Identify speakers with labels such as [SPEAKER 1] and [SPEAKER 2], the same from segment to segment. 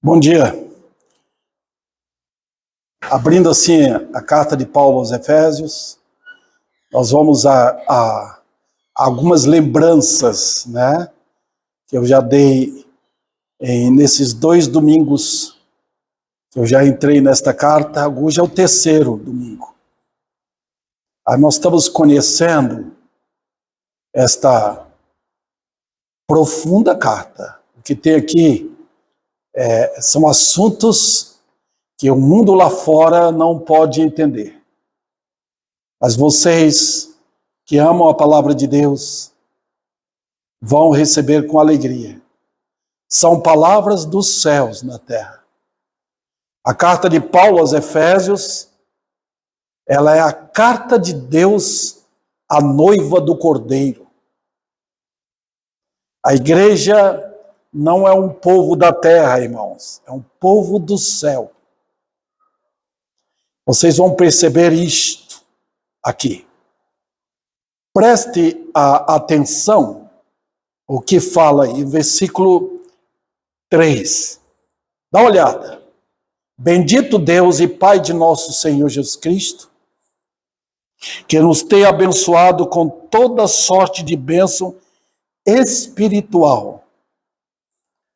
[SPEAKER 1] Bom dia. Abrindo assim a carta de Paulo aos Efésios, nós vamos a algumas lembranças, né, que eu já dei nesses 2 domingos que eu já entrei nesta carta. Hoje é o 3º domingo. Aí nós estamos conhecendo esta profunda carta. O que tem aqui são assuntos que o mundo lá fora não pode entender. Mas vocês que amam a palavra de Deus vão receber com alegria. São palavras dos céus na terra. A carta de Paulo aos Efésios, ela é a carta de Deus à noiva do Cordeiro. A igreja não é um povo da terra, irmãos, é um povo do céu. Vocês vão perceber isto aqui. Preste atenção o que fala aí, versículo 3. Dá uma olhada. Bendito Deus e Pai de nosso Senhor Jesus Cristo, que nos tem abençoado com toda sorte de bênção espiritual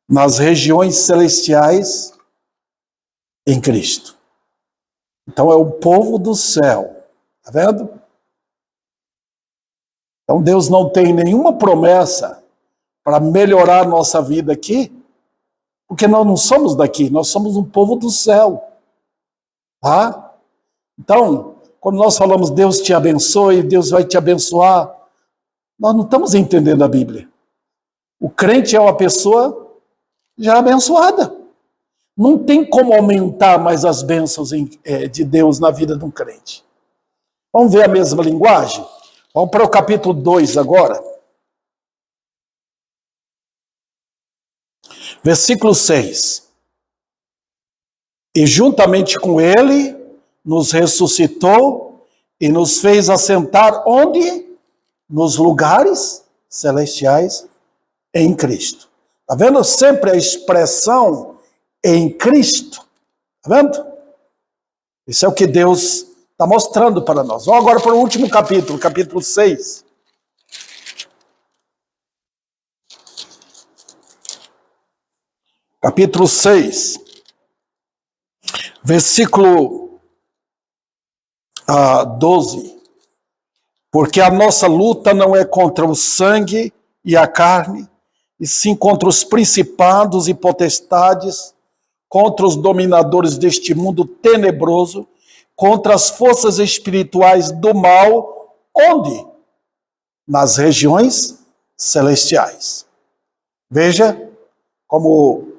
[SPEAKER 1] nas regiões celestiais em Cristo. Então é o povo do céu, tá vendo? Então Deus não tem nenhuma promessa para melhorar nossa vida aqui, porque nós não somos daqui, nós somos um povo do céu, tá? Então, quando nós falamos Deus te abençoe, Deus vai te abençoar, nós não estamos entendendo a Bíblia. O crente é uma pessoa já abençoada. Não tem como aumentar mais as bênçãos de Deus na vida de um crente. Vamos ver a mesma linguagem? Vamos para o capítulo 2 agora. Versículo 6. E juntamente com ele nos ressuscitou e nos fez assentar onde? Nos lugares celestiais em Cristo. Está vendo sempre a expressão em Cristo? Está vendo? Isso é o que Deus está mostrando para nós. Vamos agora para o último capítulo, capítulo 6. Capítulo 6, versículo 12. Porque a nossa luta não é contra o sangue e a carne, e sim contra os principados e potestades, contra os dominadores deste mundo tenebroso, contra as forças espirituais do mal, onde? Nas regiões celestiais. Veja como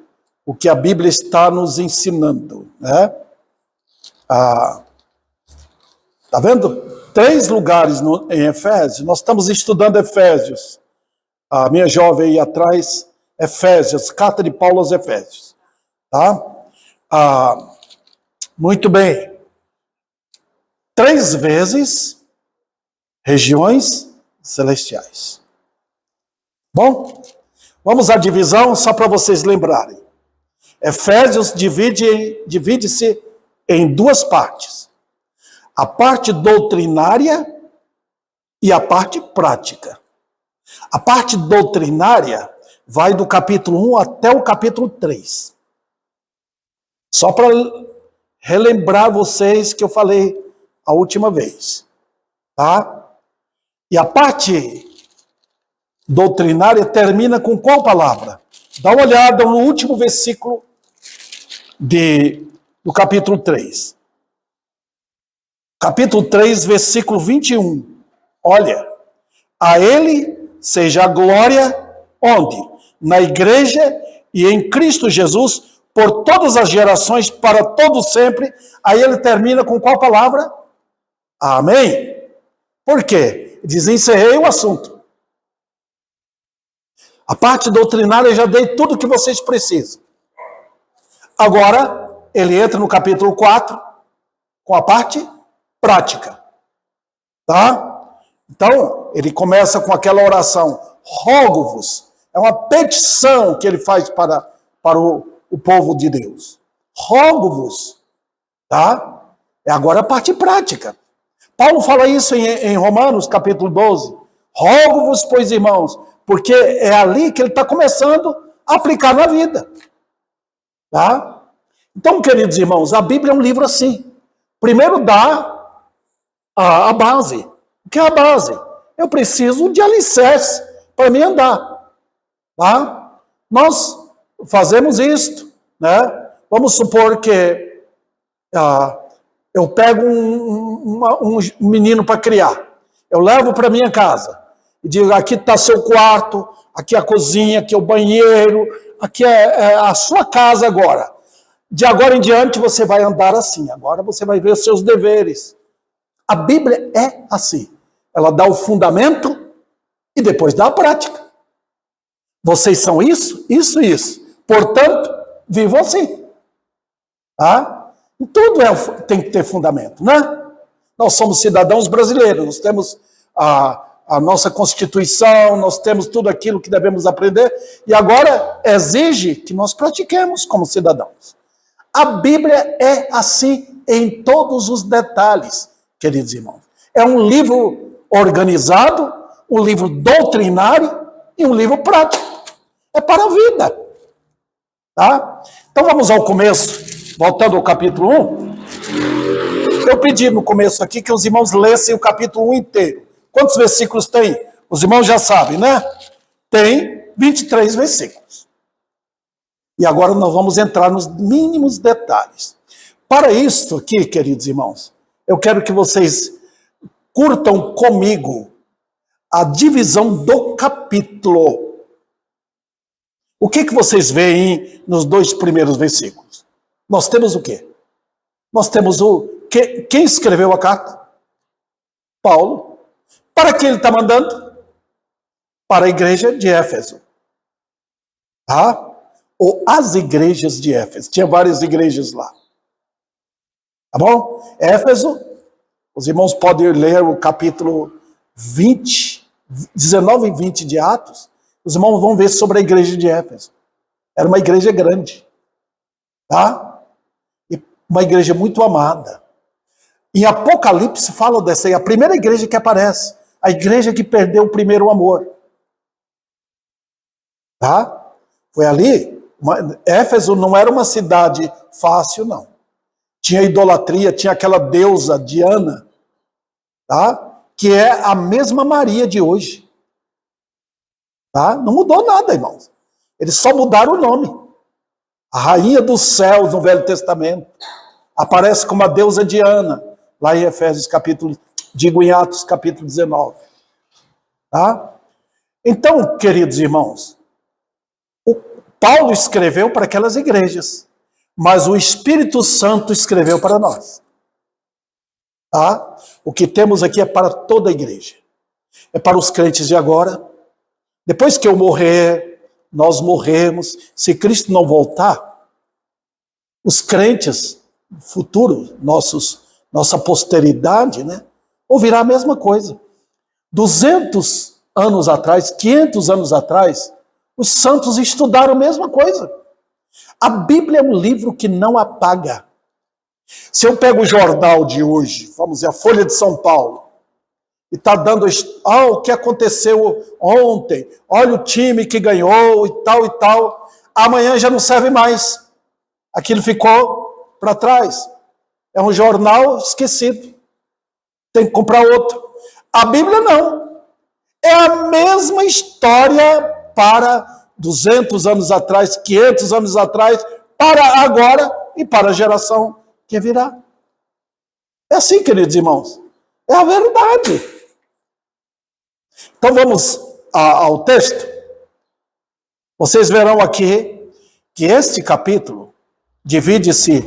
[SPEAKER 1] o que a Bíblia está nos ensinando, né? Tá vendo? 3 lugares em Efésios. Nós estamos estudando Efésios. A minha jovem aí atrás, Efésios, carta de Paulo aos Efésios. Tá? Muito bem. 3 vezes regiões celestiais. Bom, vamos à divisão só para vocês lembrarem. Efésios divide-se em 2 partes. A parte doutrinária e a parte prática. A parte doutrinária vai do capítulo 1 até o capítulo 3. Só para relembrar vocês que eu falei a última vez. Tá? E a parte doutrinária termina com qual palavra? Dá uma olhada no último versículo do capítulo 3. Capítulo 3, versículo 21. Olha, a ele seja a glória, onde? Na igreja e em Cristo Jesus, por todas as gerações, para todo sempre. Aí ele termina com qual palavra? Amém. Por quê? Diz, encerrei o assunto. A parte doutrinária eu já dei tudo o que vocês precisam. Agora, ele entra no capítulo 4, com a parte prática. Tá? Então, ele começa com aquela oração, rogo-vos. É uma petição que ele faz para o povo de Deus. Rogo-vos, tá? É agora a parte prática. Paulo fala isso em Romanos, capítulo 12. Rogo-vos, pois, irmãos, porque é ali que ele está começando a aplicar na vida. Tá? Então, queridos irmãos, a Bíblia é um livro assim. Primeiro dá a base. O que é a base? Eu preciso de alicerce para me andar. Tá? Nós fazemos isto, né? Vamos supor que eu pego um menino para criar. Eu levo para minha casa e digo, aqui está seu quarto, aqui é a cozinha, aqui é o banheiro, aqui é a sua casa agora. De agora em diante você vai andar assim, agora você vai ver os seus deveres. A Bíblia é assim. Ela dá o fundamento e depois dá a prática. Vocês são isso, isso e isso. Portanto, vivam assim. Tá? Tudo tem que ter fundamento, né? Nós somos cidadãos brasileiros, nós temos a nossa Constituição, nós temos tudo aquilo que devemos aprender, e agora exige que nós pratiquemos como cidadãos. A Bíblia é assim em todos os detalhes, queridos irmãos. É um livro organizado, um livro doutrinário e um livro prático. É para a vida. Tá? Então vamos ao começo, voltando ao capítulo 1. Eu pedi no começo aqui que os irmãos lessem o capítulo 1 inteiro. Quantos versículos tem? Os irmãos já sabem, né? Tem 23 versículos. E agora nós vamos entrar nos mínimos detalhes. Para isso aqui, queridos irmãos, eu quero que vocês curtam comigo a divisão do capítulo. O que vocês veem nos 2 primeiros versículos? Nós temos o quê? Nós temos quem escreveu a carta? Paulo. Para que ele está mandando? Para a igreja de Éfeso. Tá? Ou as igrejas de Éfeso. Tinha várias igrejas lá. Tá bom? Éfeso, os irmãos podem ler o capítulo 20, 19 e 20 de Atos. Os irmãos vão ver sobre a igreja de Éfeso. Era uma igreja grande. Tá? E uma igreja muito amada. Em Apocalipse fala dessa aí, a primeira igreja que aparece. A igreja que perdeu o primeiro amor. Tá? Foi ali. Éfeso não era uma cidade fácil, não. Tinha idolatria, tinha aquela deusa Diana, tá? Que é a mesma Maria de hoje. Tá? Não mudou nada, irmãos. Eles só mudaram o nome. A rainha dos céus no Velho Testamento aparece como a deusa Diana, lá em Efésios em Atos capítulo 19. Tá? Então, queridos irmãos, Paulo escreveu para aquelas igrejas, mas o Espírito Santo escreveu para nós. Tá? O que temos aqui é para toda a igreja. É para os crentes de agora. Depois que eu morrer, nós morremos. Se Cristo não voltar, os crentes futuros, nossa posteridade, né, ouvirá a mesma coisa. 200 anos atrás, 500 anos atrás, os santos estudaram a mesma coisa. A Bíblia é um livro que não apaga. Se eu pego o jornal de hoje, vamos dizer, a Folha de São Paulo, e está dando o que aconteceu ontem, olha o time que ganhou e tal, amanhã já não serve mais. Aquilo ficou para trás. É um jornal esquecido. Tem que comprar outro. A Bíblia não. É a mesma história para 200 anos atrás, 500 anos atrás, para agora e para a geração que virá. É assim, queridos irmãos. É a verdade. Então vamos ao texto. Vocês verão aqui que este capítulo divide-se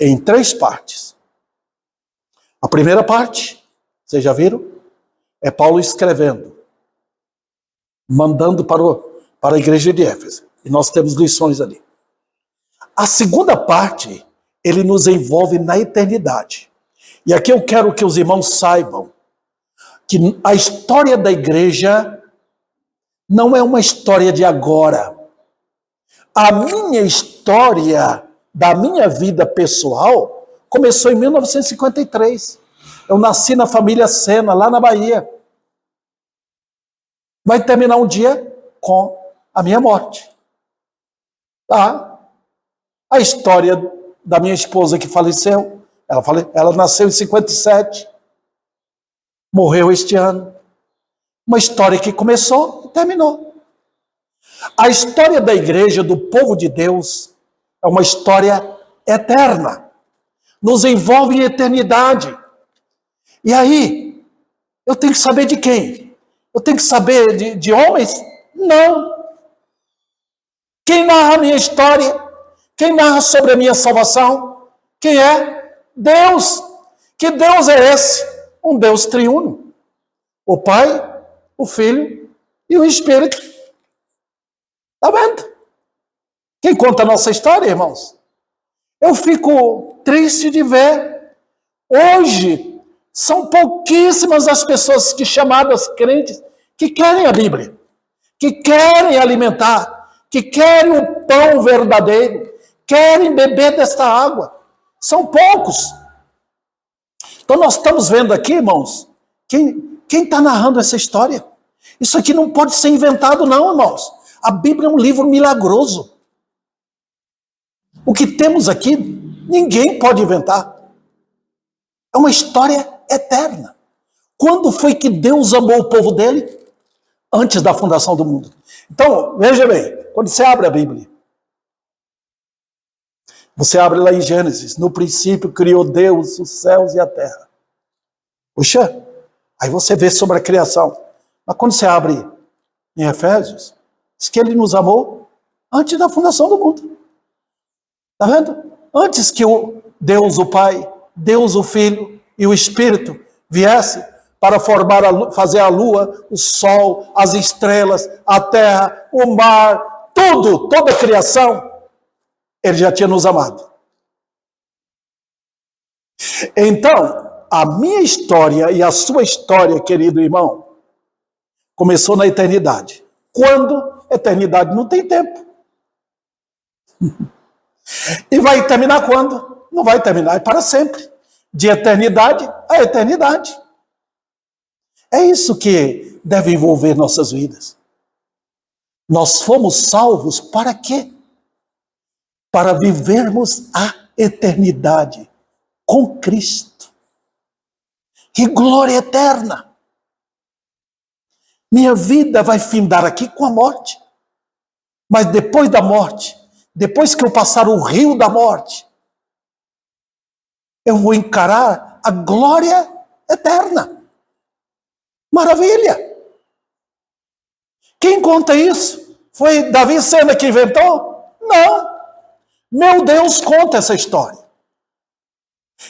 [SPEAKER 1] em 3 partes. A primeira parte, vocês já viram? É Paulo escrevendo, mandando para a igreja de Éfeso. E nós temos lições ali. A segunda parte, ele nos envolve na eternidade. E aqui eu quero que os irmãos saibam que a história da igreja não é uma história de agora. A minha história da minha vida pessoal começou em 1953. Eu nasci na família Sena, lá na Bahia. Vai terminar um dia com a minha morte. Tá? A história da minha esposa que faleceu, ela nasceu em 57, morreu este ano. Uma história que começou e terminou. A história da igreja, do povo de Deus, é uma história eterna. Nos envolve em eternidade. E aí, eu tenho que saber de quem? Eu tenho que saber de homens? Não. Quem narra a minha história? Quem narra sobre a minha salvação? Quem é? Deus. Que Deus é esse? Um Deus triuno. O Pai, o Filho e o Espírito. Está vendo? Quem conta a nossa história, irmãos? Eu fico triste de ver. Hoje, são pouquíssimas as pessoas que chamadas crentes que querem a Bíblia, que querem alimentar, que querem o pão verdadeiro, querem beber desta água. São poucos. Então nós estamos vendo aqui, irmãos, quem está narrando essa história? Isso aqui não pode ser inventado não, irmãos. A Bíblia é um livro milagroso. O que temos aqui, ninguém pode inventar. É uma história eterna. Quando foi que Deus amou o povo dele? Antes da fundação do mundo. Então, veja bem, quando você abre a Bíblia, você abre lá em Gênesis, no princípio criou Deus os céus e a terra. Puxa, aí você vê sobre a criação. Mas quando você abre em Efésios, diz que ele nos amou antes da fundação do mundo. Está vendo? Antes que o Deus, o Pai, Deus, o Filho e o Espírito viesse para fazer a lua, o sol, as estrelas, a terra, o mar, tudo, toda a criação, ele já tinha nos amado. Então, a minha história e a sua história, querido irmão, começou na eternidade. Quando? Eternidade não tem tempo. E vai terminar quando? Não vai terminar, é para sempre. De eternidade a eternidade. É isso que deve envolver nossas vidas. Nós fomos salvos para quê? Para vivermos a eternidade com Cristo. Que glória eterna! Minha vida vai findar aqui com a morte. Mas depois da morte, depois que eu passar o rio da morte, eu vou encarar a glória eterna. Maravilha! Quem conta isso? Foi Davi Sena que inventou? Não! Meu Deus conta essa história.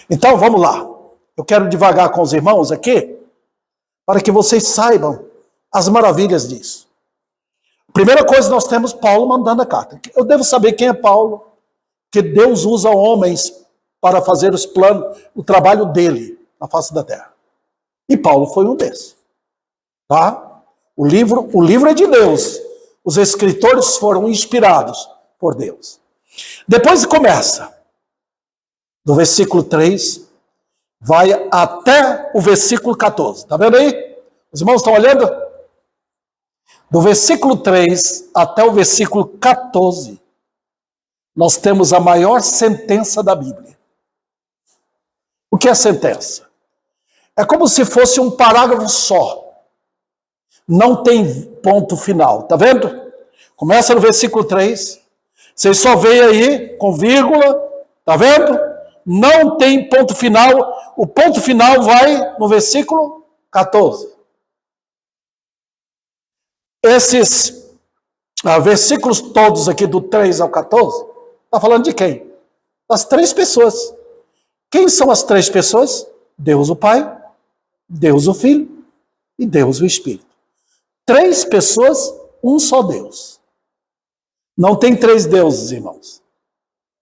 [SPEAKER 1] Então vamos lá. Eu quero devagar com os irmãos aqui, para que vocês saibam as maravilhas disso. Primeira coisa, nós temos Paulo mandando a carta. Eu devo saber quem é Paulo, que Deus usa homens para fazer os planos, o trabalho dele na face da terra. E Paulo foi um desses. Tá? O livro é de Deus. Os escritores foram inspirados por Deus. Depois começa, do versículo 3, vai até o versículo 14. Está vendo aí? Os irmãos estão olhando? Do versículo 3 até o versículo 14, nós temos a maior sentença da Bíblia. O que é sentença? É como se fosse um parágrafo só. Não tem ponto final. Está vendo? Começa no versículo 3. Vocês só veem aí com vírgula. Está vendo? Não tem ponto final. O ponto final vai no versículo 14. Esses versículos todos aqui do 3 ao 14, está falando de quem? Das três pessoas. Quem são as três pessoas? Deus o Pai, Deus o Filho e Deus o Espírito. Três pessoas, um só Deus. Não tem três deuses, irmãos.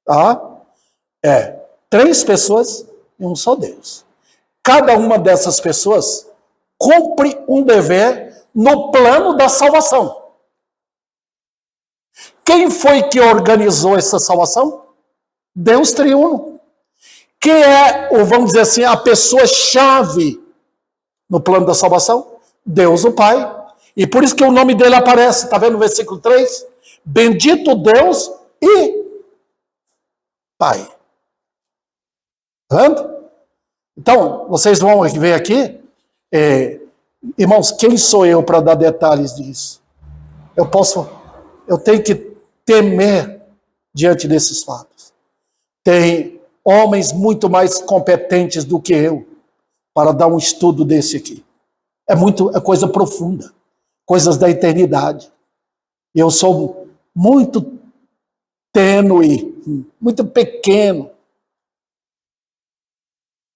[SPEAKER 1] Tá? É três pessoas e um só Deus. Cada uma dessas pessoas cumpre um dever no plano da salvação. Quem foi que organizou essa salvação? Deus triuno. Quem é, ou vamos dizer assim, a pessoa-chave no plano da salvação? Deus o Pai. E por isso que o nome dele aparece, está vendo no versículo 3? Bendito Deus e Pai. Está vendo? Então, vocês vão ver aqui, irmãos, quem sou eu para dar detalhes disso? Eu tenho que temer diante desses fatos. Tem homens muito mais competentes do que eu para dar um estudo desse aqui. É coisa profunda, coisas da eternidade. E eu sou muito tênue, muito pequeno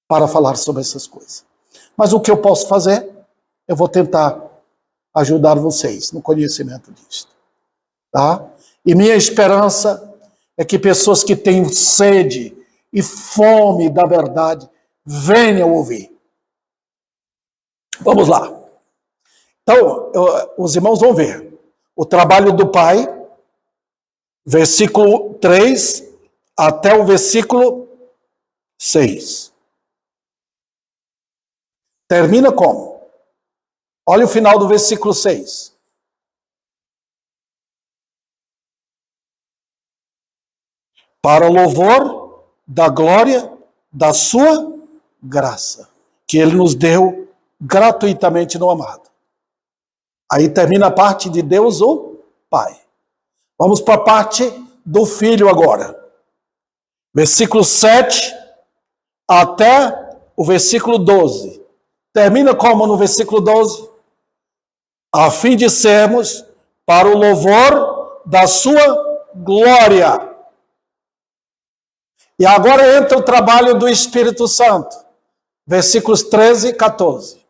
[SPEAKER 1] para falar sobre essas coisas. Mas o que eu posso fazer? Eu vou tentar ajudar vocês no conhecimento disso. Tá? E minha esperança é que pessoas que têm sede e fome da verdade venham ouvir. Vamos lá. Então, os irmãos vão ver. O trabalho do Pai, versículo 3 até o versículo 6. Termina como? Olha o final do versículo 6. Para o louvor da glória da sua graça, que ele nos deu gratuitamente no amado. Aí termina a parte de Deus, o Pai. Vamos para a parte do Filho agora. Versículo 7 até o versículo 12. Termina como no versículo 12? A fim de sermos para o louvor da sua glória. E agora entra o trabalho do Espírito Santo. Versículos 13 e 14.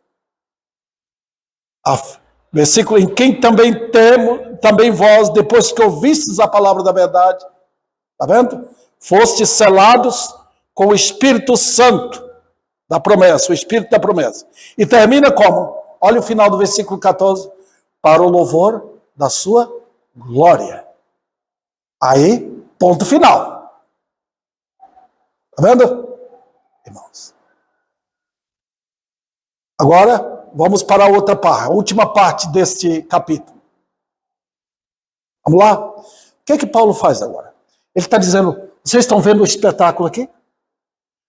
[SPEAKER 1] Versículo em quem também vós, depois que ouvistes a palavra da verdade, está vendo? Fostes selados com o Espírito Santo da promessa, o Espírito da promessa. E termina como? Olha o final do versículo 14. Para o louvor da sua glória. Aí, ponto final. Está vendo, irmãos? Agora, vamos para a outra parte, a última parte deste capítulo. Vamos lá? O que é que Paulo faz agora? Ele está dizendo, vocês estão vendo o espetáculo aqui?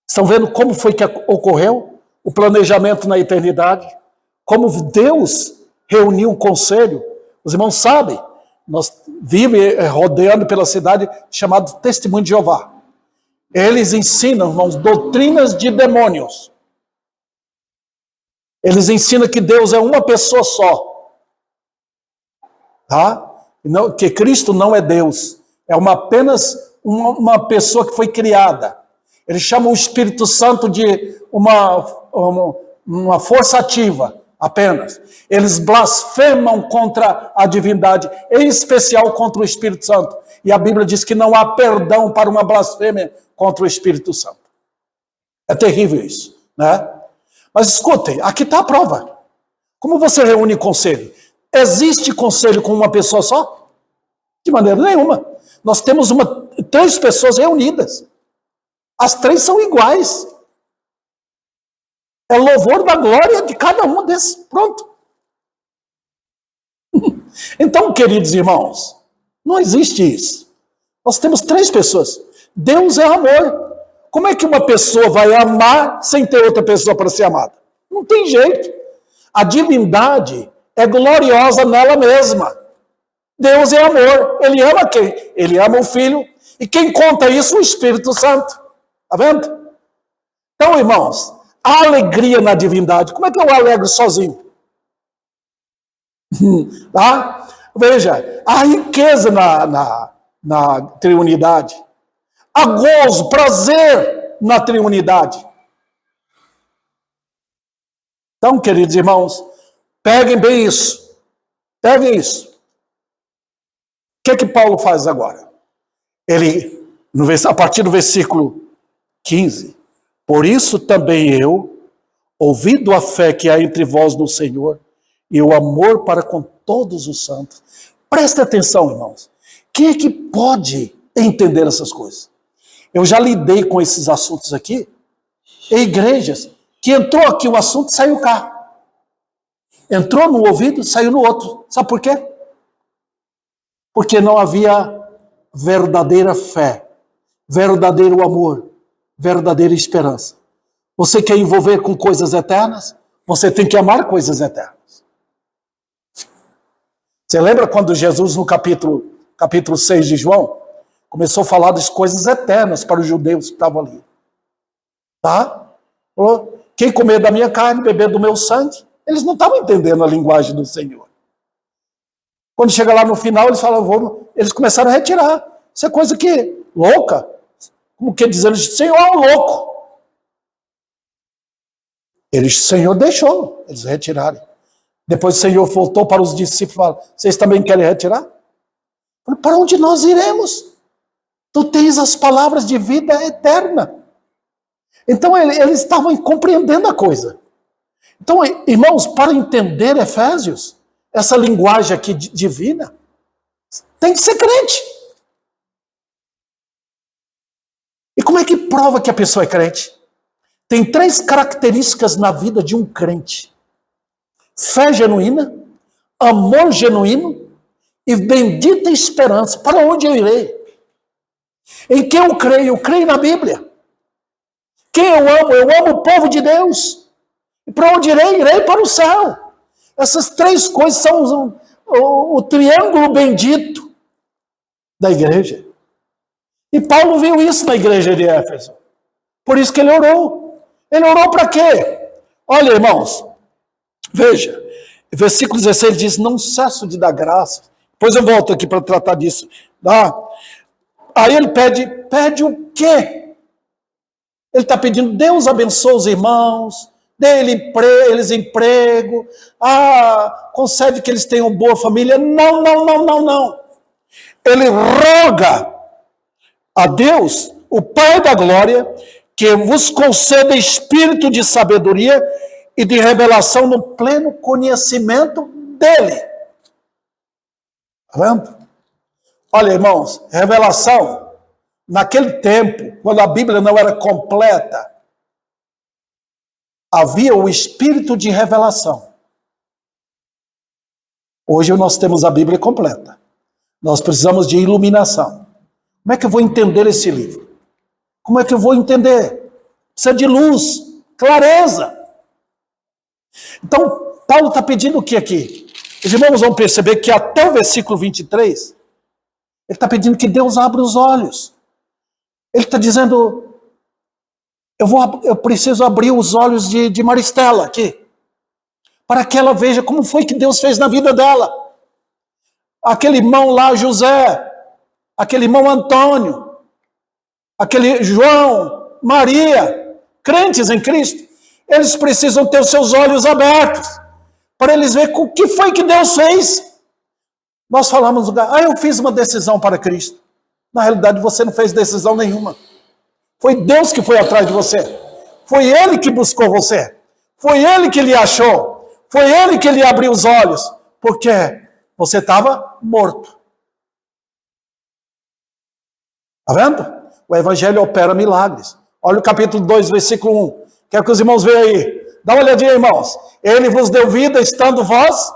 [SPEAKER 1] Estão vendo como foi que ocorreu o planejamento na eternidade? Como Deus reuniu um conselho? Os irmãos sabem, nós vivemos rodeando pela cidade chamado Testemunho de Jeová. Eles ensinam, irmãos, doutrinas de demônios. Eles ensinam que Deus é uma pessoa só. Tá? Que Cristo não é Deus. É apenas uma pessoa que foi criada. Eles chamam o Espírito Santo de uma força ativa, apenas. Eles blasfemam contra a divindade, em especial contra o Espírito Santo. E a Bíblia diz que não há perdão para uma blasfêmia contra o Espírito Santo. É terrível isso, né? Mas escutem, aqui está a prova. Como você reúne conselho? Existe conselho com uma pessoa só? De maneira nenhuma. Nós temos 3 pessoas reunidas. As 3 são iguais. É louvor da glória de cada um desses. Pronto. Então, queridos irmãos, não existe isso. Nós temos 3 pessoas. Deus é amor. Como é que uma pessoa vai amar sem ter outra pessoa para ser amada? Não tem jeito. A divindade é gloriosa nela mesma. Deus é amor. Ele ama quem? Ele ama o Filho. E quem conta isso? O Espírito Santo. Está vendo? Então, irmãos, a alegria na divindade. Como é que eu alegro sozinho? Tá? Veja, a riqueza na triunidade. Há gozo, prazer na triunidade. Então, queridos irmãos, peguem bem isso. Peguem isso. O que Paulo faz agora? Ele, a partir do versículo 15, por isso também eu, ouvindo a fé que há entre vós no Senhor, e o amor para com todos os santos. Presta atenção, irmãos. Quem é que pode entender essas coisas? Eu já lidei com esses assuntos aqui, em igrejas, que entrou aqui o assunto, saiu cá. Entrou no ouvido, saiu no outro. Sabe por quê? Porque não havia verdadeira fé, verdadeiro amor, verdadeira esperança. Você quer envolver com coisas eternas? Você tem que amar coisas eternas. Você lembra quando Jesus, no capítulo 6 de João, começou a falar das coisas eternas para os judeus que estavam ali? Tá? Falou, quem comer da minha carne, beber do meu sangue, eles não estavam entendendo a linguagem do Senhor. Quando chega lá no final, eles falam, eles começaram a retirar. Isso é coisa que louca. Como que dizendo, o Senhor é um louco. O Senhor deixou eles retirarem. Depois o Senhor voltou para os discípulos e falou, vocês também querem retirar? Falei, para onde nós iremos? Tu tens as palavras de vida eterna. Então eles estavam compreendendo a coisa. Então, irmãos, para entender Efésios, essa linguagem aqui divina, tem que ser crente. E como é que prova que a pessoa é crente? Tem 3 características na vida de um crente. Fé genuína, amor genuíno e bendita esperança. Para onde eu irei? Em quem eu creio? Eu creio na Bíblia. Quem eu amo? Eu amo o povo de Deus. E para onde irei? Irei para o céu. Essas 3 coisas são o triângulo bendito da igreja. E Paulo viu isso na igreja de Éfeso. Por isso que ele orou. Ele orou para quê? Olha, irmãos, veja, versículo 16 diz, não cesso de dar graça. Depois eu volto aqui para tratar disso. Aí ele pede o quê? Ele está pedindo, Deus abençoe os irmãos, dê eles emprego, concede que eles tenham boa família. Não. Ele roga a Deus, o Pai da glória, que vos conceda espírito de sabedoria e de revelação no pleno conhecimento dele. Está vendo? Olha, irmãos, revelação, naquele tempo, quando a Bíblia não era completa, havia o espírito de revelação. Hoje nós temos a Bíblia completa. Nós precisamos de iluminação. Como é que eu vou entender esse livro? Como é que eu vou entender? Precisa de luz, clareza. Então, Paulo está pedindo o que aqui? Os irmãos vão perceber que até o versículo 23, ele está pedindo que Deus abra os olhos. Ele está dizendo, eu preciso abrir os olhos de Maristela aqui, para que ela veja como foi que Deus fez na vida dela. Aquele irmão lá, José, aquele irmão Antônio, aquele João, Maria, crentes em Cristo, eles precisam ter os seus olhos abertos, para eles verem o que foi que Deus fez. Nós falamos, eu fiz uma decisão para Cristo. Na realidade, você não fez decisão nenhuma. Foi Deus que foi atrás de você. Foi Ele que buscou você. Foi Ele que lhe achou. Foi Ele que lhe abriu os olhos. Porque você estava morto. Está vendo? O Evangelho opera milagres. Olha o capítulo 2, versículo 1. Quero que os irmãos vejam aí. Dá uma olhadinha, irmãos. Ele vos deu vida estando vós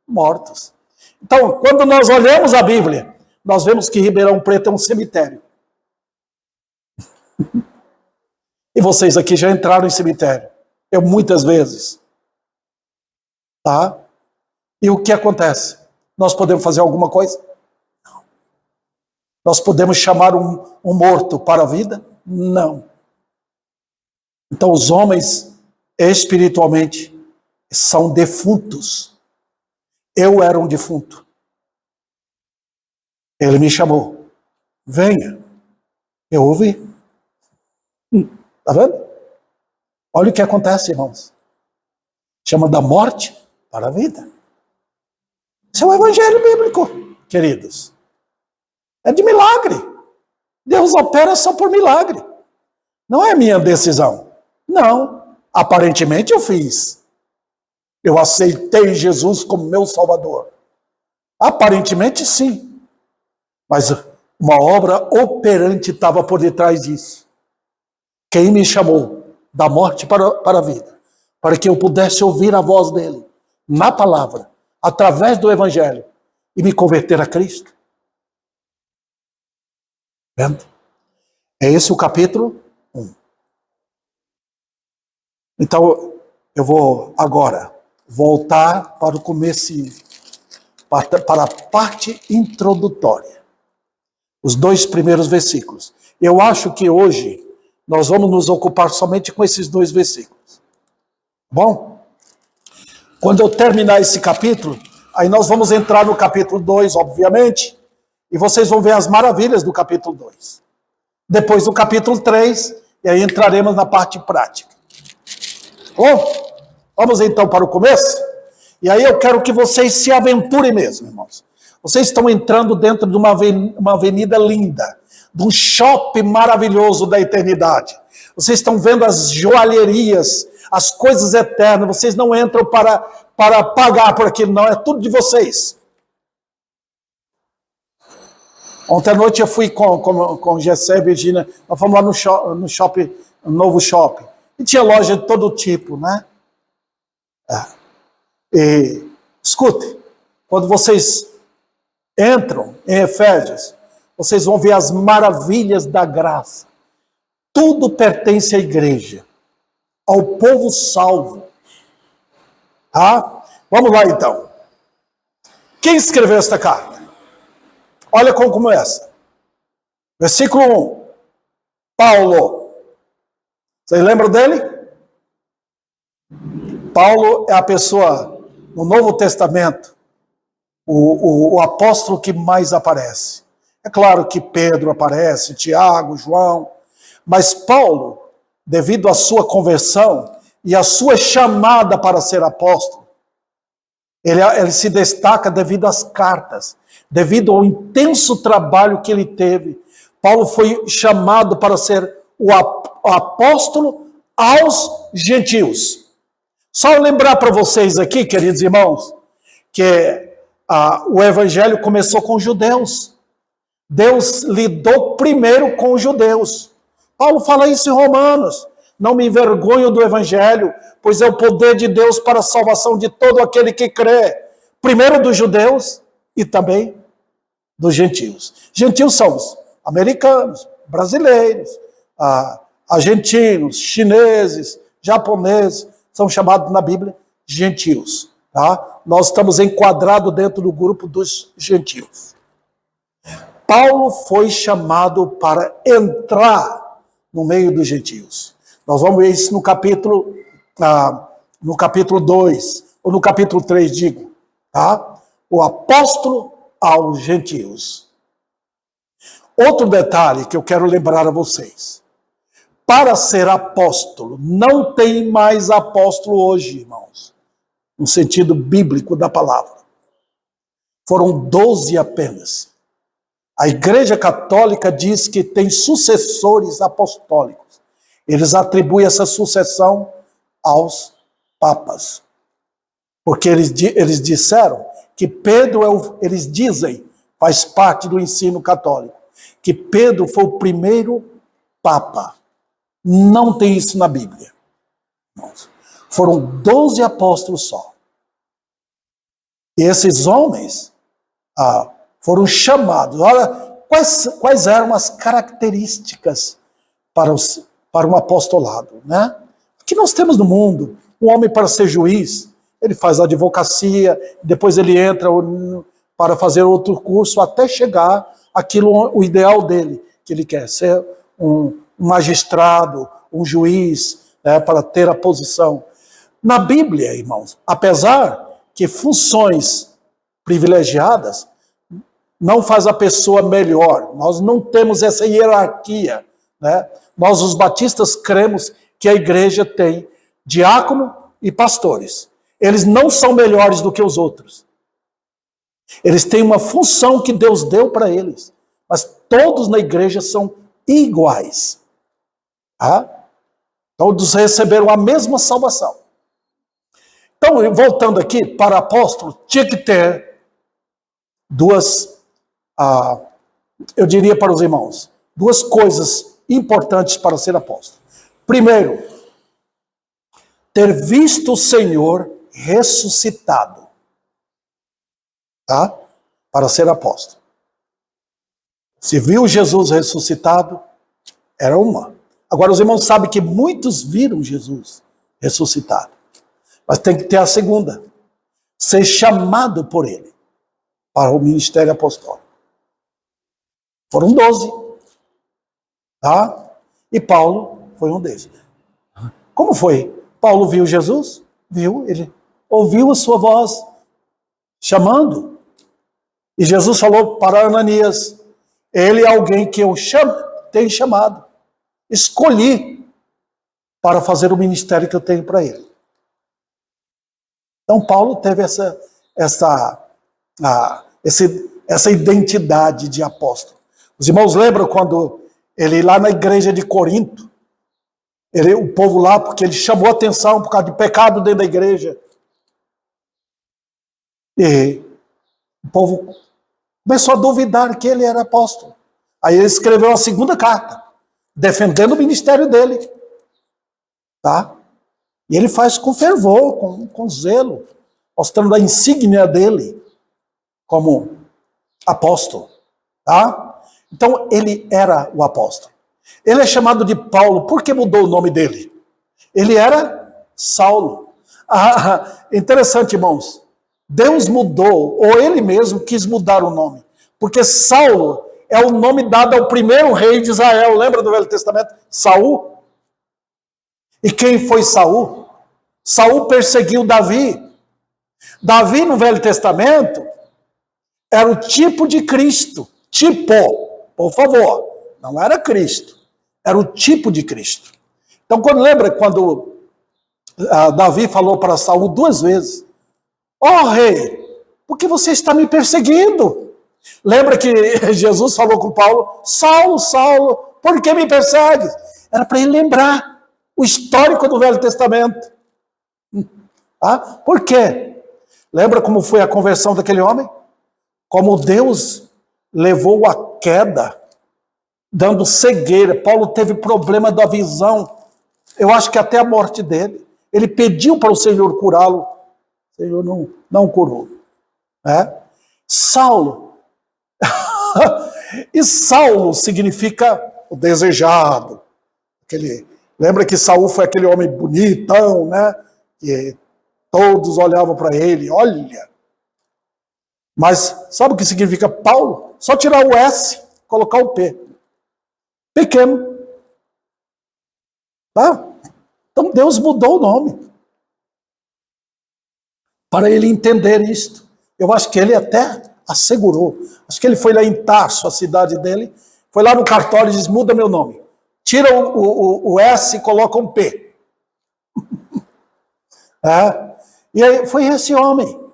[SPEAKER 1] mortos. Então, quando nós olhamos a Bíblia, nós vemos que Ribeirão Preto é um cemitério. E vocês aqui já entraram em cemitério. Eu muitas vezes. Tá? E o que acontece? Nós podemos fazer alguma coisa? Não. Nós podemos chamar um morto para a vida? Não. Então os homens espiritualmente são defuntos. Eu era um defunto. Ele me chamou. Venha. Eu ouvi. Está vendo? Olha o que acontece, irmãos. Chama da morte para a vida. Isso é o Evangelho bíblico, queridos. É de milagre. Deus opera só por milagre. Não é minha decisão. Não. Aparentemente eu fiz. Eu aceitei Jesus como meu Salvador. Aparentemente sim. Mas uma obra operante estava por detrás disso. Quem me chamou da morte para a vida, para que eu pudesse ouvir a voz dele, na palavra, através do Evangelho, e me converter a Cristo. Vendo? É esse o capítulo 1. Então, eu vou agora voltar para o começo, para a parte introdutória. Os 2 primeiros versículos. Eu acho que hoje nós vamos nos ocupar somente com esses 2 versículos. Bom? Quando eu terminar esse capítulo, aí nós vamos entrar no capítulo 2, obviamente, e vocês vão ver as maravilhas do capítulo 2. Depois do capítulo 3, e aí entraremos na parte prática. Bom, vamos então para o começo? E aí eu quero que vocês se aventurem mesmo, irmãos. Vocês estão entrando dentro de uma avenida linda, de um shopping maravilhoso da eternidade. Vocês estão vendo as joalherias, as coisas eternas. Vocês não entram para pagar por aquilo, não. É tudo de vocês. Ontem à noite eu fui com Gessé e Virginia. Nós fomos lá no shopping, no novo shopping. E tinha loja de todo tipo, né? E, escute, quando vocês entram em Efésios, vocês vão ver as maravilhas da graça. Tudo pertence à igreja, ao povo salvo. Tá? Vamos lá então. Quem escreveu esta carta? Olha como começa. Versículo 1. Paulo. Vocês lembram dele? Paulo é a pessoa no Novo Testamento, o apóstolo que mais aparece. É claro que Pedro aparece, Tiago, João, mas Paulo, devido à sua conversão e à sua chamada para ser apóstolo, ele se destaca devido às cartas, devido ao intenso trabalho que ele teve. Paulo foi chamado para ser o apóstolo aos gentios. Só lembrar para vocês aqui, queridos irmãos, que o evangelho começou com os judeus. Deus lidou primeiro com os judeus. Paulo fala isso em Romanos. Não me envergonho do evangelho, pois é o poder de Deus para a salvação de todo aquele que crê. Primeiro dos judeus e também dos gentios. Gentios são os americanos, brasileiros, argentinos, chineses, japoneses, são chamados na Bíblia gentios. Tá? Nós estamos enquadrados dentro do grupo dos gentios. Paulo foi chamado para entrar no meio dos gentios. Nós vamos ver isso no capítulo 2, ou no capítulo 3, digo. Tá? O apóstolo aos gentios. Outro detalhe que eu quero lembrar a vocês. Para ser apóstolo, não tem mais apóstolo hoje, irmãos. No sentido bíblico da palavra. Foram 12 apenas. A Igreja Católica diz que tem sucessores apostólicos. Eles atribuem essa sucessão aos papas. Porque eles disseram que Pedro, eles dizem, faz parte do ensino católico, que Pedro foi o primeiro papa. Não tem isso na Bíblia. Foram 12 apóstolos só. E esses homens foram chamados. Olha, quais eram as características para um apostolado, né? O que nós temos no mundo? Um homem para ser juiz, ele faz advocacia, depois ele entra para fazer outro curso, até chegar àquilo, o ideal dele, que ele quer ser um magistrado, um juiz, né, para ter a posição. Na Bíblia, irmãos, apesar que funções privilegiadas não faz a pessoa melhor, nós não temos essa hierarquia, né? Nós, os batistas, cremos que a igreja tem diácono e pastores. Eles não são melhores do que os outros. Eles têm uma função que Deus deu para eles, mas todos na igreja são iguais. Todos receberam a mesma salvação. Então, voltando aqui para apóstolo, tinha que ter duas eu diria para os irmãos, duas coisas importantes para ser apóstolo. Primeiro, ter visto o Senhor ressuscitado, tá? Para ser apóstolo. Se viu Jesus ressuscitado, era uma. Agora os irmãos sabem que muitos viram Jesus ressuscitado. Mas tem que ter a segunda. Ser chamado por ele para o ministério apostólico. Foram 12. Tá? E Paulo foi um deles. Como foi? Paulo viu Jesus? Viu? Ele ouviu a sua voz chamando. E Jesus falou para Ananias, ele é alguém que eu tenho chamado. Escolhi para fazer o ministério que eu tenho para ele. Então Paulo teve essa identidade de apóstolo. Os irmãos lembram quando ele lá na igreja de Corinto, o povo lá, porque ele chamou a atenção por causa de pecado dentro da igreja. E o povo começou a duvidar que ele era apóstolo. Aí ele escreveu a segunda carta, defendendo o ministério dele. Tá? E ele faz com fervor, com zelo, mostrando a insígnia dele como apóstolo. Tá? Então ele era o apóstolo. Ele é chamado de Paulo. Por que mudou o nome dele? Ele era Saulo. Interessante, irmãos. Deus mudou, ou ele mesmo quis mudar o nome. Porque Saulo é o nome dado ao primeiro rei de Israel. Lembra do Velho Testamento? Saul. E quem foi Saul? Saul perseguiu Davi. Davi, no Velho Testamento, era o tipo de Cristo. Tipo, por favor, não era Cristo. Era o tipo de Cristo. Então, quando Davi falou para Saul 2 vezes, rei, por que você está me perseguindo? Lembra que Jesus falou com Paulo, Saulo, Saulo, por que me persegues? Era para ele lembrar o histórico do Velho Testamento. Por quê? Lembra como foi a conversão daquele homem? Como Deus levou a queda, dando cegueira. Paulo teve problema da visão. Eu acho que até a morte dele. Ele pediu para o Senhor curá-lo. O Senhor não curou. Saulo. E Saulo significa o desejado. Lembra que Saul foi aquele homem bonitão, né? Que todos olhavam para ele. Olha. Mas sabe o que significa Paulo? Só tirar o S, colocar o P. Pequeno. Tá? Então Deus mudou o nome. Para ele entender isto. Eu acho que ele até assegurou. Acho que ele foi lá em Tarso, a cidade dele. Foi lá no cartório e disse, muda meu nome. Tira o S e coloca um P. E aí foi esse homem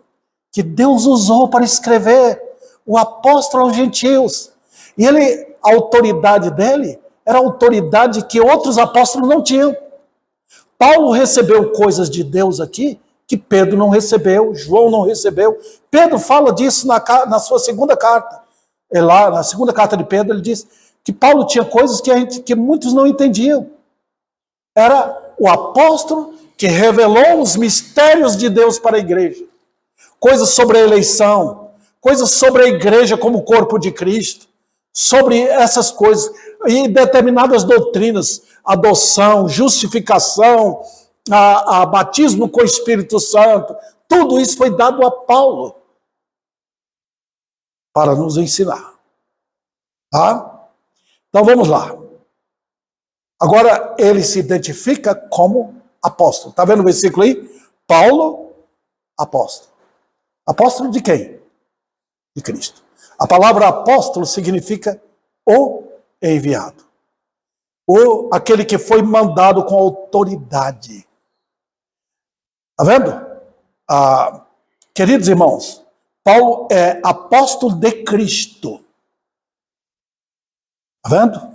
[SPEAKER 1] que Deus usou para escrever o apóstolo aos gentios. E a autoridade dele era a autoridade que outros apóstolos não tinham. Paulo recebeu coisas de Deus aqui que Pedro não recebeu, João não recebeu. Pedro fala disso na sua segunda carta. Lá, na segunda carta de Pedro, ele diz que Paulo tinha coisas que muitos não entendiam. Era o apóstolo que revelou os mistérios de Deus para a igreja. Coisas sobre a eleição, coisas sobre a igreja como corpo de Cristo, sobre essas coisas, e determinadas doutrinas, adoção, justificação, a batismo com o Espírito Santo, tudo isso foi dado a Paulo para nos ensinar. Tá? Então vamos lá. Agora ele se identifica como apóstolo. Está vendo o versículo aí? Paulo, apóstolo. Apóstolo de quem? De Cristo. A palavra apóstolo significa o enviado. Ou aquele que foi mandado com autoridade. Está vendo? Queridos irmãos, Paulo é apóstolo de Cristo. Está vendo?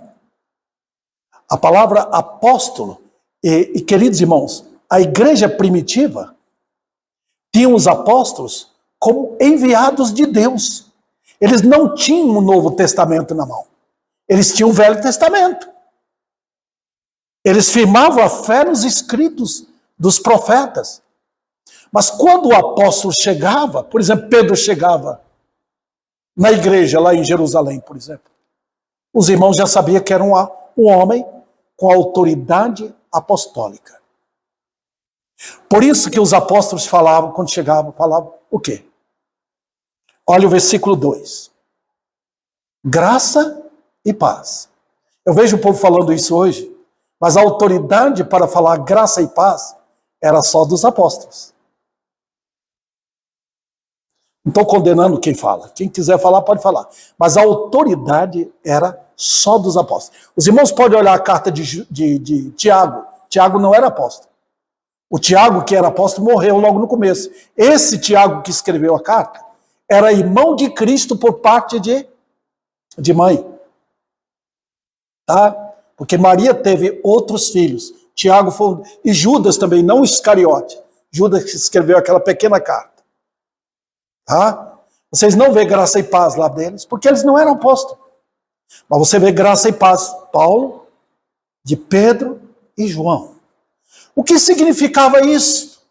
[SPEAKER 1] A palavra apóstolo, e queridos irmãos, a igreja primitiva tinha os apóstolos como enviados de Deus. Eles não tinham o Novo Testamento na mão. Eles tinham o Velho Testamento. Eles firmavam a fé nos escritos dos profetas. Mas quando o apóstolo chegava, por exemplo, Pedro chegava na igreja lá em Jerusalém, por exemplo, os irmãos já sabiam que era um homem com autoridade apostólica. Por isso que os apóstolos falavam, quando chegavam, falavam o quê? Olha o versículo 2. Graça e paz. Eu vejo o povo falando isso hoje, mas a autoridade para falar graça e paz era só dos apóstolos. Não estou condenando quem fala. Quem quiser falar, pode falar. Mas a autoridade era só dos apóstolos. Os irmãos podem olhar a carta de Tiago. Tiago não era apóstolo. O Tiago, que era apóstolo, morreu logo no começo. Esse Tiago que escreveu a carta era irmão de Cristo por parte de mãe. Tá? Porque Maria teve outros filhos. Tiago foi, e Judas também, não Iscariote. Judas que escreveu aquela pequena carta. Tá? Vocês não vê graça e paz lá deles, porque eles não eram apóstolos. Mas você vê graça e paz, Paulo, de Pedro e João. O que significava isso?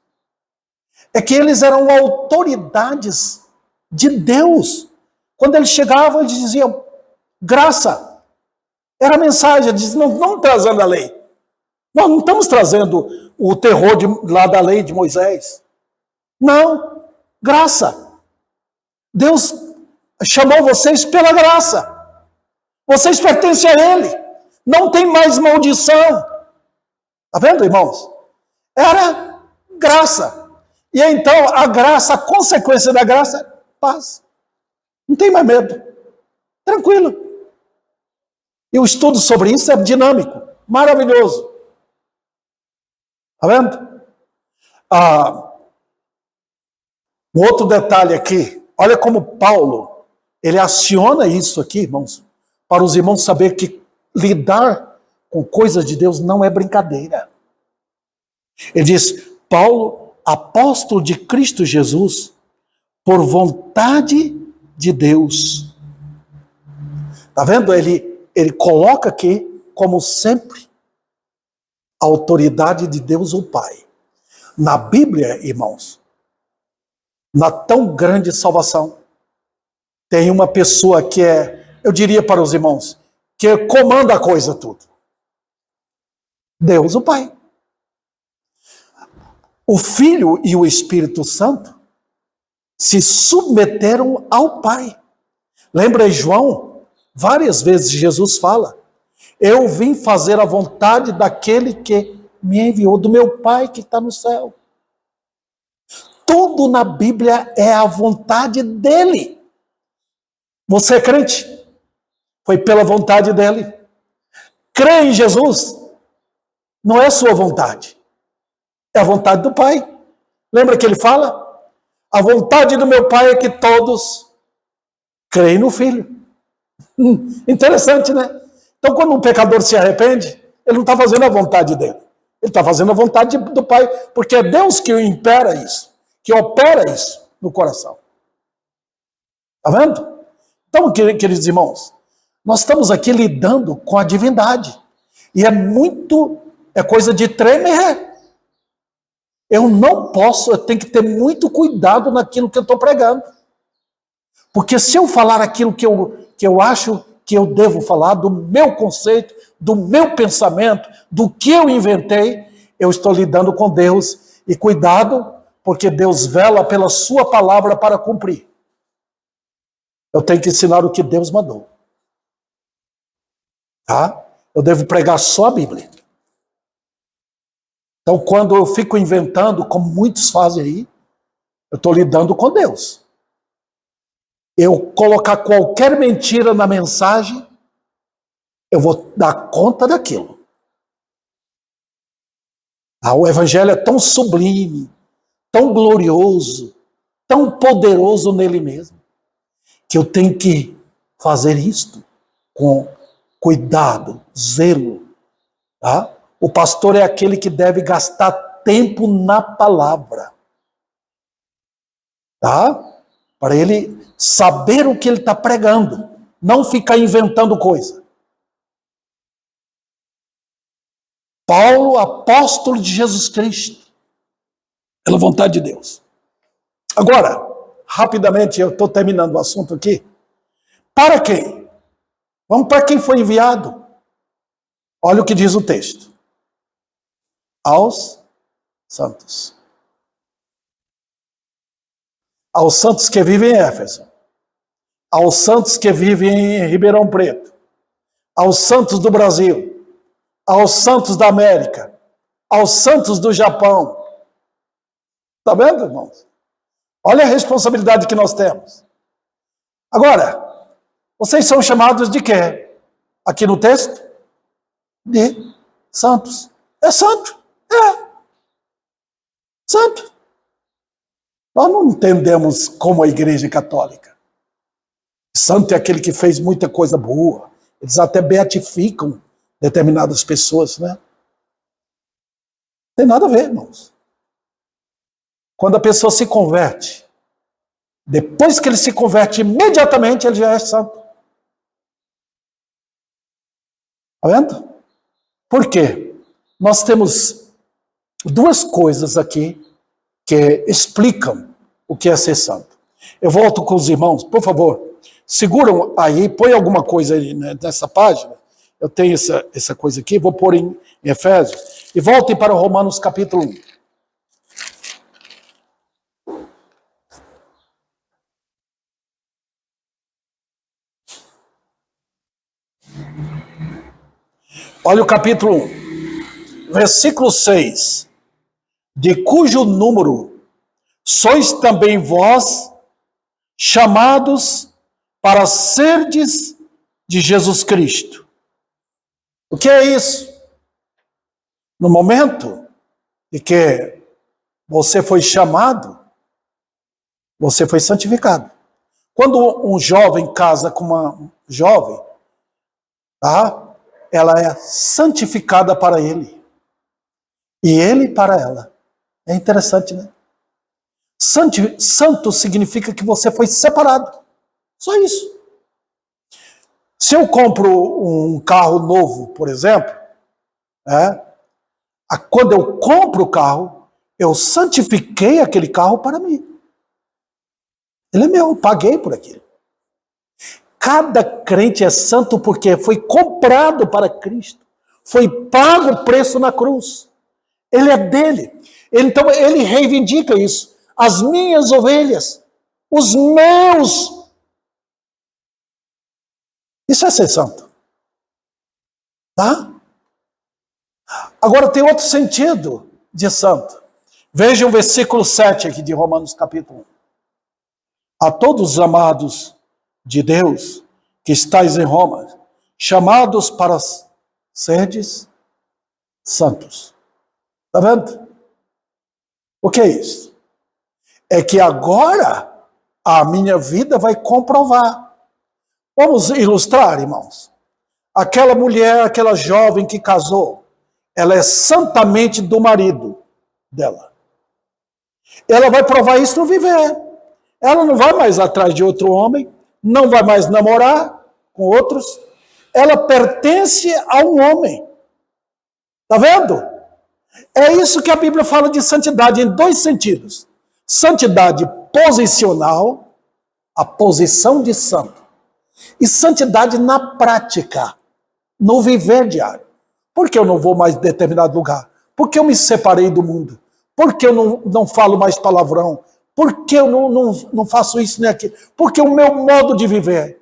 [SPEAKER 1] É que eles eram autoridades de Deus. Quando eles chegavam, eles diziam graça. Era a mensagem, eles diziam, não estamos trazendo a lei. Nós não estamos trazendo o terror lá da lei de Moisés. Não, graça. Deus chamou vocês pela graça. Vocês pertencem a Ele. Não tem mais maldição. Está vendo, irmãos? Era graça. E então a graça, a consequência da graça, é paz. Não tem mais medo. Tranquilo. E o estudo sobre isso é dinâmico. Maravilhoso. Está vendo? Um outro detalhe aqui. Olha como Paulo, ele aciona isso aqui, irmãos, para os irmãos saberem que lidar com coisas de Deus não é brincadeira. Ele diz, Paulo, apóstolo de Cristo Jesus, por vontade de Deus. Está vendo? Ele coloca aqui, como sempre, a autoridade de Deus o Pai. Na Bíblia, irmãos, na tão grande salvação, tem uma pessoa que eu diria para os irmãos, que comanda a coisa tudo. Deus o Pai. O Filho e o Espírito Santo se submeteram ao Pai. Lembra em João? Várias vezes Jesus fala, eu vim fazer a vontade daquele que me enviou, do meu Pai que está no céu. Tudo na Bíblia é a vontade dele. Você é crente? Foi pela vontade dele. Crê em Jesus? Não é sua vontade. É a vontade do Pai. Lembra que ele fala? A vontade do meu Pai é que todos creem no Filho. Interessante, né? Então, quando um pecador se arrepende, ele não está fazendo a vontade dele. Ele está fazendo a vontade do Pai, porque é Deus que impera isso, que opera isso no coração. Está vendo? Então, queridos irmãos, nós estamos aqui lidando com a divindade. E é coisa de tremer. Eu não posso, eu tenho que ter muito cuidado naquilo que eu estou pregando. Porque se eu falar aquilo que eu acho que eu devo falar, do meu conceito, do meu pensamento, do que eu inventei, eu estou lidando com Deus. E cuidado, porque Deus vela pela sua palavra para cumprir. Eu tenho que ensinar o que Deus mandou. Tá? Eu devo pregar só a Bíblia. Então, quando eu fico inventando, como muitos fazem aí, eu estou lidando com Deus. Eu colocar qualquer mentira na mensagem, eu vou dar conta daquilo. O Evangelho é tão sublime, tão glorioso, tão poderoso nele mesmo, que eu tenho que fazer isto com cuidado, zelo. Tá? O pastor é aquele que deve gastar tempo na palavra. Tá? para ele saber o que ele está pregando, não ficar inventando coisa. Paulo, apóstolo de Jesus Cristo, pela vontade de Deus. Agora, rapidamente, eu estou terminando o assunto aqui. Para quem? Vamos para quem foi enviado. Olha o que diz o texto. Aos santos. Aos santos que vivem em Éfeso. Aos santos que vivem em Ribeirão Preto. Aos santos do Brasil. Aos santos da América. Aos santos do Japão. Está vendo, irmãos? Olha a responsabilidade que nós temos. Agora, vocês são chamados de quê? Aqui no texto? De santos. É santo. É. Santo. Nós não entendemos como a Igreja Católica. Santo é aquele que fez muita coisa boa. Eles até beatificam determinadas pessoas, né? Não tem nada a ver, irmãos. Quando a pessoa se converte, depois que ele se converte, imediatamente ele já é santo. Está vendo? Por quê? Nós temos duas coisas aqui que explicam o que é ser santo. Eu volto com os irmãos, por favor, seguram aí, põe alguma coisa aí nessa página. Eu tenho essa coisa aqui, vou pôr em Efésios. E voltem para Romanos capítulo 1. Olha o capítulo 1, versículo 6. De cujo número sois também vós chamados para serdes de Jesus Cristo. O que é isso? No momento em que você foi chamado, você foi santificado. Quando um jovem casa com uma jovem, tá? Ela é santificada para ele. E ele para ela. É interessante, né? Santo significa que você foi separado. Só isso. Se eu compro um carro novo, por exemplo, quando eu compro o carro, eu santifiquei aquele carro para mim. Ele é meu, eu paguei por aquilo. Cada crente é santo porque foi comprado para Cristo. Foi pago o preço na cruz. Ele é dele. Então ele reivindica isso. As minhas ovelhas, os meus. Isso é ser santo. Tá? Agora tem outro sentido de santo. Veja o versículo 7 aqui de Romanos capítulo 1. A todos os amados de Deus, que estáis em Roma, chamados para serdes santos. Está vendo? O que é isso? É que agora a minha vida vai comprovar. Vamos ilustrar, irmãos. Aquela mulher, aquela jovem que casou, ela é santamente do marido dela. Ela vai provar isso no viver. Ela não vai mais atrás de outro homem, não vai mais namorar com outros. Ela pertence a um homem. Está vendo? É isso que a Bíblia fala de santidade em dois sentidos. Santidade posicional, a posição de santo. E santidade na prática, no viver diário. Por que eu não vou mais em determinado lugar? Por que eu me separei do mundo? Por que eu não falo mais palavrão? Por que eu não faço isso nem aquilo? Porque o meu modo de viver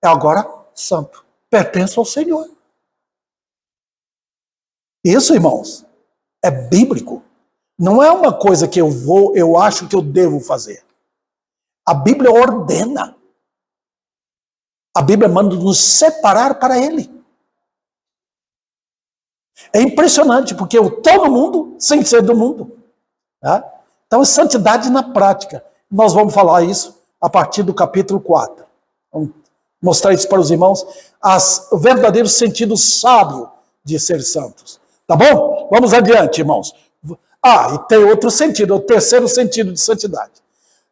[SPEAKER 1] é agora santo. Pertence ao Senhor. Isso, irmãos, é bíblico. Não é uma coisa que eu acho que eu devo fazer. A Bíblia ordena. A Bíblia manda nos separar para Ele. É impressionante, porque eu estou no mundo sem ser do mundo. Tá? Então, é santidade na prática. Nós vamos falar isso a partir do capítulo 4. Vamos mostrar isso para os irmãos, o verdadeiro sentido sábio de ser santos. Tá bom? Vamos adiante, irmãos. E tem outro sentido, o terceiro sentido de santidade.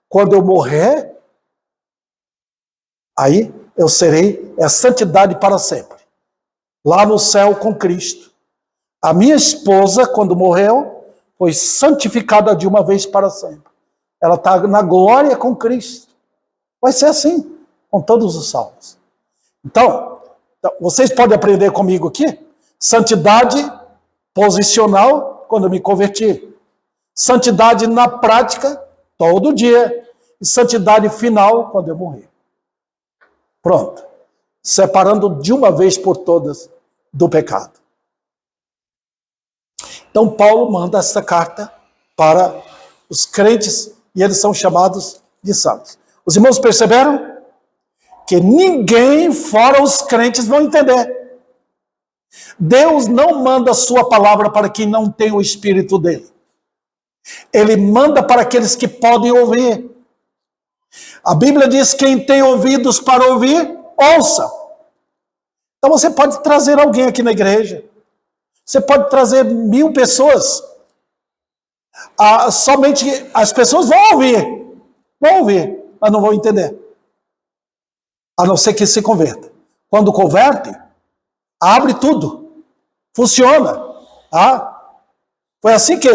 [SPEAKER 1] Quando eu morrer, Aí eu serei santidade para sempre. Lá no céu com Cristo. A minha esposa, quando morreu, foi santificada de uma vez para sempre. Ela está na glória com Cristo. Vai ser assim, com todos os salvos. Então, vocês podem aprender comigo aqui? Santidade posicional, quando eu me converti. Santidade na prática, todo dia. E santidade final, quando eu morrer. Pronto. Separando de uma vez por todas do pecado. Então, Paulo manda essa carta para os crentes e eles são chamados de santos. Os irmãos perceberam? Que ninguém fora os crentes vão entender. Deus não manda a sua palavra para quem não tem o Espírito dele. Ele manda para aqueles que podem ouvir. A Bíblia diz: quem tem ouvidos para ouvir, ouça. Então você pode trazer alguém aqui na igreja. Você pode trazer 1000 pessoas. Somente as pessoas vão ouvir, mas não vão entender. A não ser que se converta. Quando converte, abre tudo. Funciona. Foi assim que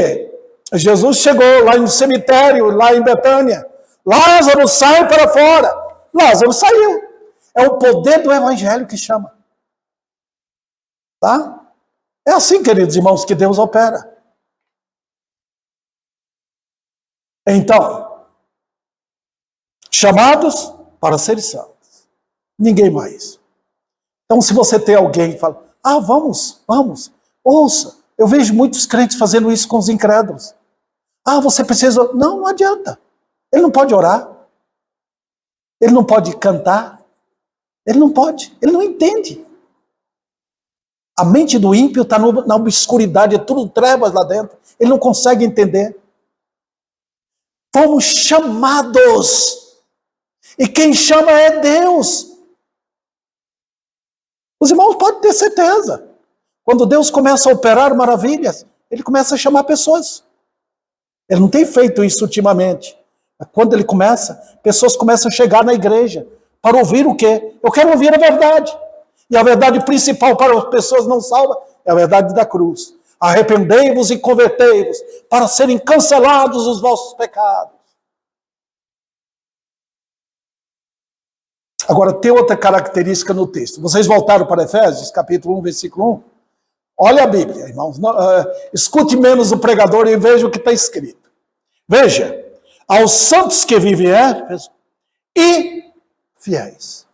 [SPEAKER 1] Jesus chegou lá no cemitério, lá em Betânia. Lázaro, sai para fora. Lázaro saiu. É o poder do evangelho que chama. Tá? É assim, queridos irmãos, que Deus opera. Então, chamados para serem santos. Ninguém mais. Então, se você tem alguém que fala, vamos, ouça. Eu vejo muitos crentes fazendo isso com os incrédulos. Você precisa... Não adianta. Ele não pode orar. Ele não pode cantar. Ele não pode. Ele não entende. A mente do ímpio está na obscuridade, é tudo trevas lá dentro. Ele não consegue entender. Fomos chamados. E quem chama é Deus. Os irmãos podem ter certeza. Quando Deus começa a operar maravilhas, Ele começa a chamar pessoas. Ele não tem feito isso ultimamente. Quando Ele começa, pessoas começam a chegar na igreja para ouvir o quê? Eu quero ouvir a verdade. E a verdade principal para as pessoas não salvas é a verdade da cruz. Arrependei-vos e convertei-vos para serem cancelados os vossos pecados. Agora, tem outra característica no texto. Vocês voltaram para Efésios, capítulo 1, versículo 1? Olha a Bíblia, irmãos. Escute menos o pregador e veja o que está escrito. Veja, aos santos que vivem em Éfeso e fiéis.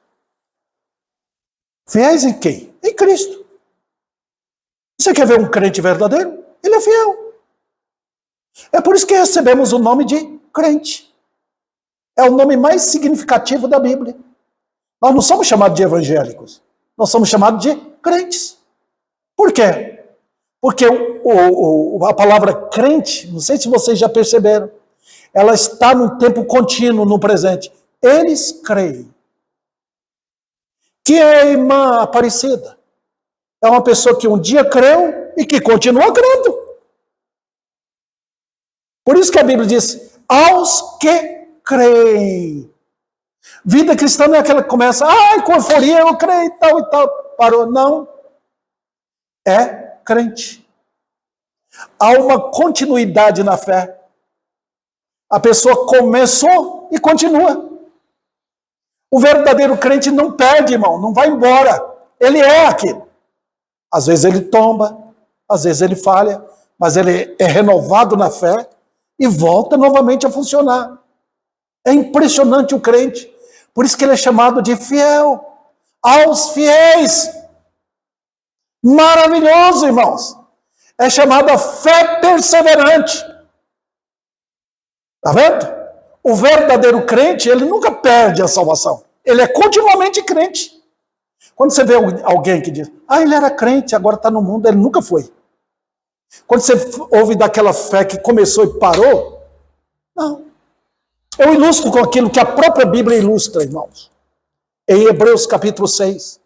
[SPEAKER 1] Fiéis em quem? Em Cristo. Você quer ver um crente verdadeiro? Ele é fiel. É por isso que recebemos o nome de crente. É o nome mais significativo da Bíblia. Nós não somos chamados de evangélicos. Nós somos chamados de crentes. Por quê? Porque a palavra crente, não sei se vocês já perceberam, ela está no tempo contínuo, no presente. Eles creem. Que é a irmã Aparecida? É uma pessoa que um dia creu e que continua crendo. Por isso que a Bíblia diz, aos que creem. Vida cristã não é aquela que começa, com euforia, eu creio e tal, parou. Não. É crente. Há uma continuidade na fé. A pessoa começou e continua. O verdadeiro crente não perde, irmão, não vai embora. Ele é aquilo. Às vezes ele tomba, às vezes ele falha, mas ele é renovado na fé e volta novamente a funcionar. É impressionante o crente. Por isso que ele é chamado de fiel. Aos fiéis. Maravilhoso, irmãos. É chamado a fé perseverante. Está vendo? O verdadeiro crente, ele nunca perde a salvação. Ele é continuamente crente. Quando você vê alguém que diz, ele era crente, agora está no mundo, ele nunca foi. Quando você ouve daquela fé que começou e parou, não. Eu ilustro com aquilo que a própria Bíblia ilustra, irmãos. Em Hebreus capítulo 6.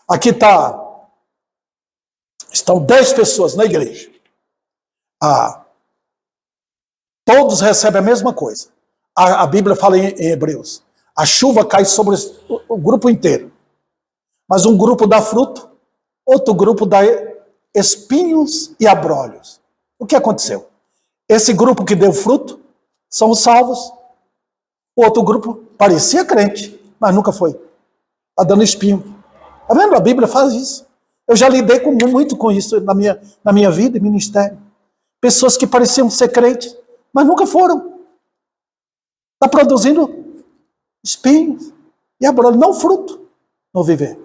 [SPEAKER 1] Aqui estão 10 pessoas na igreja. Todos recebem a mesma coisa. A Bíblia fala em Hebreus. A chuva cai sobre o grupo inteiro. Mas um grupo dá fruto, outro grupo dá espinhos e abrolhos. O que aconteceu? Esse grupo que deu fruto são os salvos. O outro grupo parecia crente, mas nunca foi. Está dando espinho. Está vendo? A Bíblia faz isso. Eu já lidei muito com isso na minha vida e ministério. Pessoas que pareciam ser crentes, mas nunca foram. Está produzindo espinhos e abrolhos, não fruto no viver.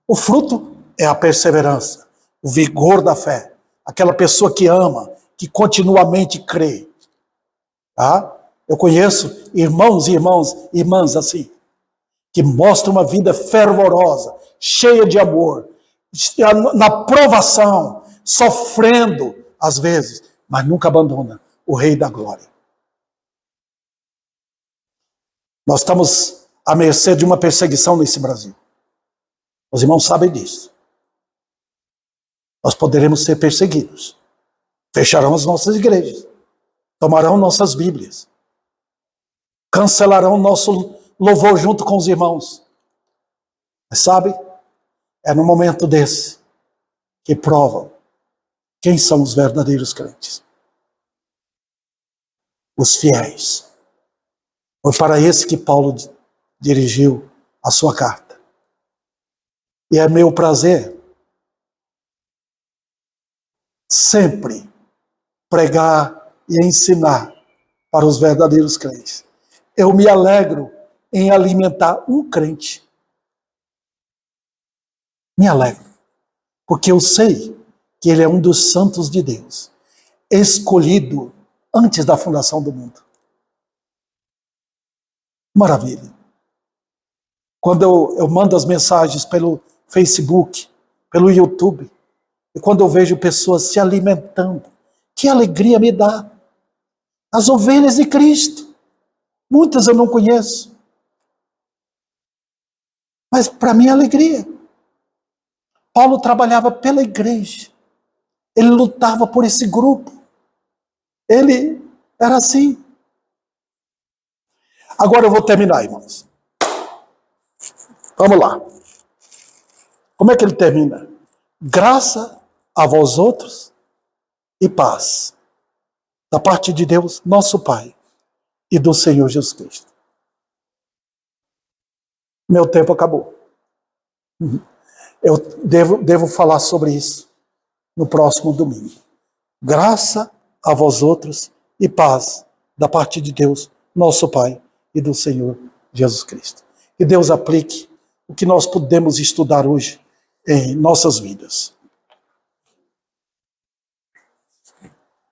[SPEAKER 1] O fruto é a perseverança, o vigor da fé. Aquela pessoa que ama, que continuamente crê. Tá? Eu conheço irmãos e irmãs assim, que mostram uma vida fervorosa, cheia de amor, na provação, sofrendo às vezes, mas nunca abandona o Rei da Glória. Nós estamos à mercê de uma perseguição nesse Brasil. Os irmãos sabem disso. Nós poderemos ser perseguidos. Fecharão as nossas igrejas. Tomarão nossas Bíblias. Cancelarão nosso louvor junto com os irmãos. Mas sabe, é no momento desse que provam quem são os verdadeiros crentes. Os fiéis. Foi para esse que Paulo dirigiu a sua carta. E é meu prazer sempre pregar e ensinar para os verdadeiros crentes. Eu me alegro em alimentar um crente. Me alegro, porque eu sei que ele é um dos santos de Deus, escolhido antes da fundação do mundo. Maravilha. Quando eu mando as mensagens pelo Facebook, pelo YouTube, e quando eu vejo pessoas se alimentando, que alegria me dá. As ovelhas de Cristo, muitas eu não conheço, mas para mim é alegria. Paulo trabalhava pela igreja, ele lutava por esse grupo, ele era assim. Agora eu vou terminar, irmãos. Vamos lá. Como é que ele termina? Graça a vós outros e paz, da parte de Deus, nosso Pai, e do Senhor Jesus Cristo. Meu tempo acabou. Eu devo falar sobre isso no próximo domingo. Graça a vós outros e paz, da parte de Deus, nosso Pai, e do Senhor Jesus Cristo. Que Deus aplique o que nós podemos estudar hoje em nossas vidas.